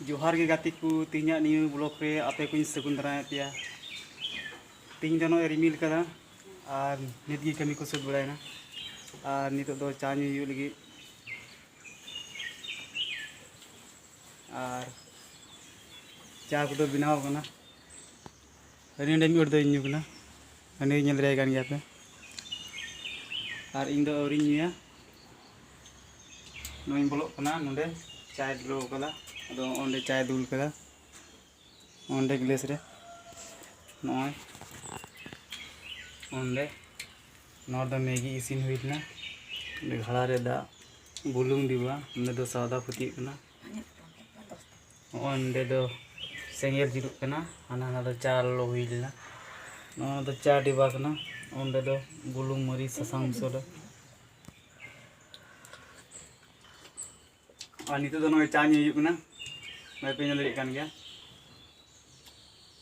जोहार के गाती को तीना नियो ब्लॉक रे आपे को सगुन दराय पिया तीन दनो रिमिल कदा और नित की कमी को सब बड़ायना और नित दो चा न्यू लगी और चा को बनाव कना हनी डे मिड दो न्यू कना हनी नेल रे गान गया पे और इन दो औरी न्यूया नोई ब्लॉक कना नोडे चाय दुलो कदा अदो ओंडे चाय दुल कदा ओंडे ग्लास रे नॉय ओंडे नॉर द मैगी इसिन हुईना घड़ा रे दा बुलुंग दिवा ओंडे दो सादा फुती कना ओंडे दो सेंगेल जिरुक कना हाना ना दो चा लो हुईना नो दो चा दिवा कना ओंडे दो बुलुंग मरी ससांग सोडा और नित दो नोय चा न्यू कना मैं पे लड़ी कान गया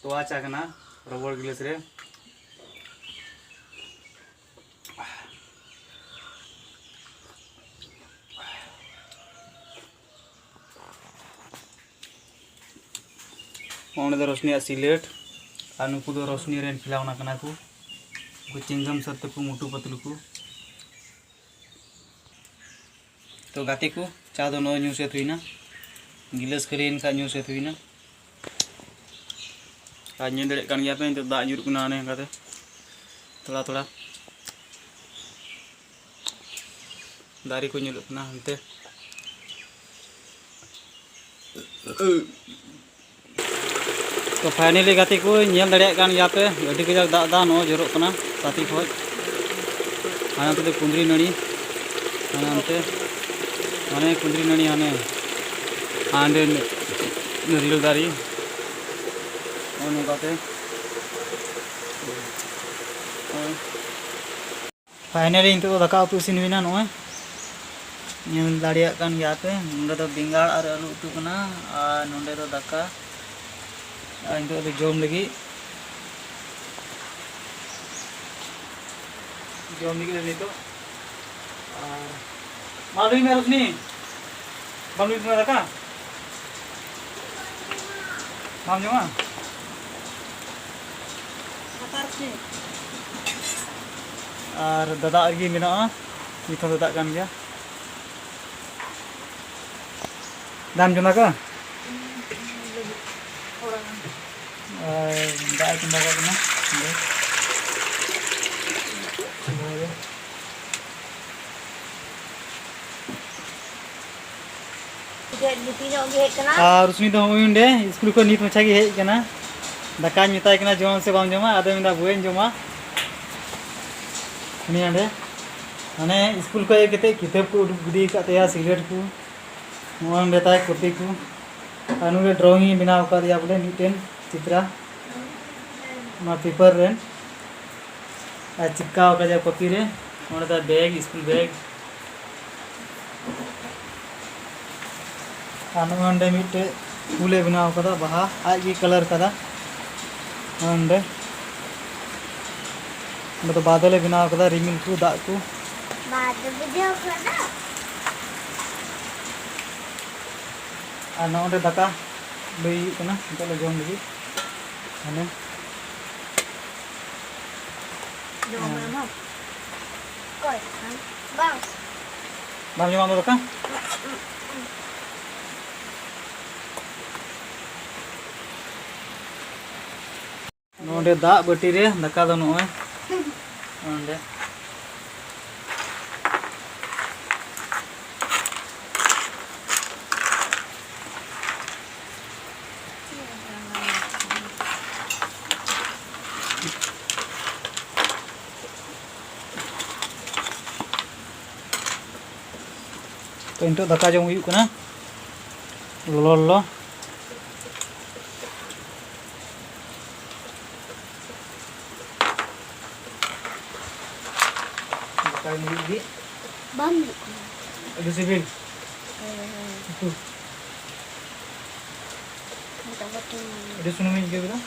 तो चा कना रबड़ ग्लास रे ओंडे दो रोशनी सिलेट और नुकु दो रोशनी रेन खिलावना कना को चिंगम सत्य को मुटु पतलू को तो गाते को चा दो नो न्यू से थुईना गिलास खली इनका न्यू से थुईना आज ᱧᱮᱞ ᱫᱟᱲᱮᱭᱟᱜ ᱠᱟᱱ ᱜᱮᱭᱟ ᱯᱮ ᱱᱤᱛᱚᱜ ᱫᱟᱜ ᱧᱩᱨᱩᱜ ᱠᱟᱱᱟ ᱚᱱᱮ ᱚᱱᱠᱟᱛᱮ ᱛᱷᱚᱲᱟ ᱛᱷᱚᱲᱟ ᱫᱟᱨᱮ ᱠᱚ ᱧᱩᱨᱩᱜ ᱠᱟᱱᱟ ᱚᱱᱛᱮ तो फाइनली गाते को ᱧᱮᱞ ᱫᱟᱲᱮᱭᱟᱜ ᱠᱟᱱ ᱜᱮᱭᱟ ᱯᱮ ᱟᱹᱰᱤ ᱠᱟᱡᱟᱠ ᱫᱟᱜ ᱫᱟ ᱱᱚ ᱡᱚᱨᱚᱜ ᱠᱟᱱᱟ ᱥᱟᱛᱤ ᱠᱷᱚᱡ ᱦᱟᱱᱟ ᱛᱮ ᱠᱩᱸᱫᱽᱨᱤ ᱱᱟᱹᱲᱤ ᱦᱟᱱᱟ ᱚᱱᱛᱮ ᱦᱟᱱᱮ ᱠᱩᱸᱫᱽᱨᱤ ᱱᱟᱹᱲᱤ हांडे नारियल दारी और नौकाते फाइनली इंतो दाका उतु इसिन हुईना नोय ᱧᱮᱞ ᱫᱟᱲᱮᱭᱟᱜ ᱠᱟᱱ ᱜᱮᱭᱟ ᱯᱮ ᱱᱚᱰᱮ ᱫᱚ ᱵᱮᱸᱜᱟᱲ ᱟᱨ ᱟᱹᱞᱩ ᱩᱛᱩ ᱠᱟᱱᱟ ᱟᱨ ᱱᱚᱰᱮ ᱫᱚ दाका और इंतो दो जोम लगी नितो मालूम है रोशनी मालूम है दाका माम जमा और दादा लगी मेना नितो दादा कान गया दाम जमा का दाल चंदा करना और उसमें तो उन्डे स्कूल को नीत मछा की हेज कना दाका मिताय कना जम से बाम जमा आदो मिदा बुएन जमा उनी अंडे माने स्कूल को एक केते किताब को उडुक गिदी कातेया सिगरेट को मोन बेताय कॉपी को अनुगे ड्राइंग बनाव कर दिया बोले मीटेन चित्रा मा पेपर रेन आ चिपकाव का जा कॉपी रे और दा बैग स्कूल बैग अनुंडे मिटे फूले बनाव कदा बाहा आज की कलर कदा अंडे मतलब बादल बनाव कदा रिमिल को दाग को बादल बनाव कदा आ नोंडे दाका लई कना तो जम लगी माने जम ना कोई बाम जमा दो दाका नोंडे दा बटी रे दाका दो नोय नोंडे तो इंटो दाका जम हुई कना लोलो दाका मिली बम ada sibil itu ada tsunami juga betul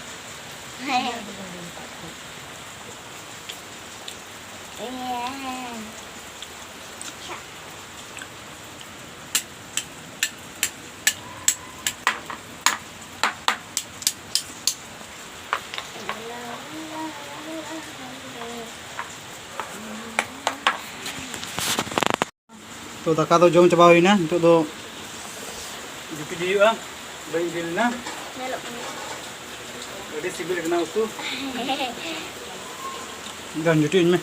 तो दाका तो जम चाबा हुईना नितो दो जुटी हुआ बई दिलना अड़ी सिबिल कना उतु dan jutiin me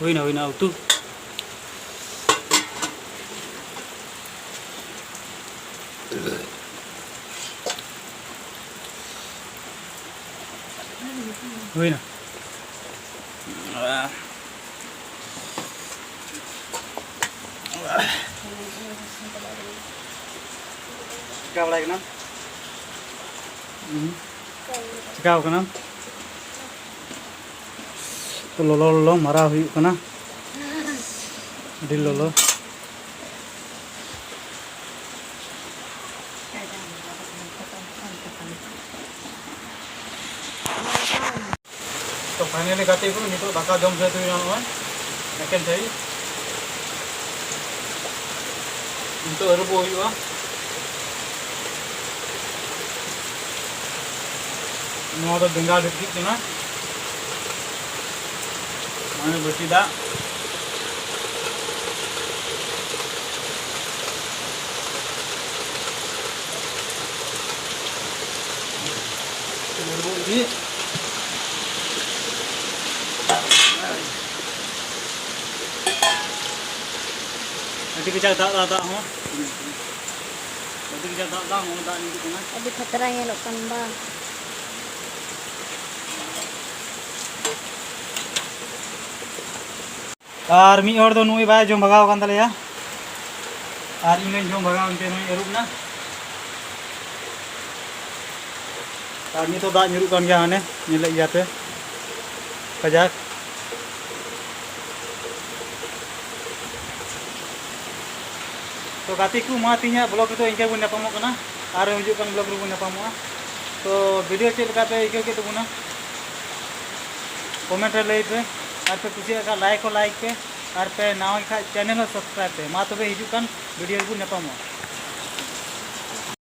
huina utu huina Cakap lagi nam, cakap kan nam, तो lolo marah huyu kana, di lolo. तो फाइनली गाते को नितो दाका जम से तुई नाम एकेन थई नितो अरुबो हुआ नोआ तो बेंगाल ढिक कना माने बटी दा अरुबो दी अभी किचक दा हो अभी किचक दा हो दा नि कना अभी खतरा ये लोकन बा और मी और दो नुई बाय जो भगाव कान तलेया और इन जो भगाव उनते नुई एरुब ना और नि तो दा nyurup kan gया हाने निले इयाते कजाक तो गाती को मा तीना ब्लॉग तो इनके बन नापामो कना और हिजुक kan ब्लॉग रो नापामो तो वीडियो चेक लगा इको के तबुना कमेंट रे लई पे और पे कुछ का लाइक पे और पे नाव का चैनल सब्सक्राइब पे मा तबे हिजुक kan वीडियो को नापामो।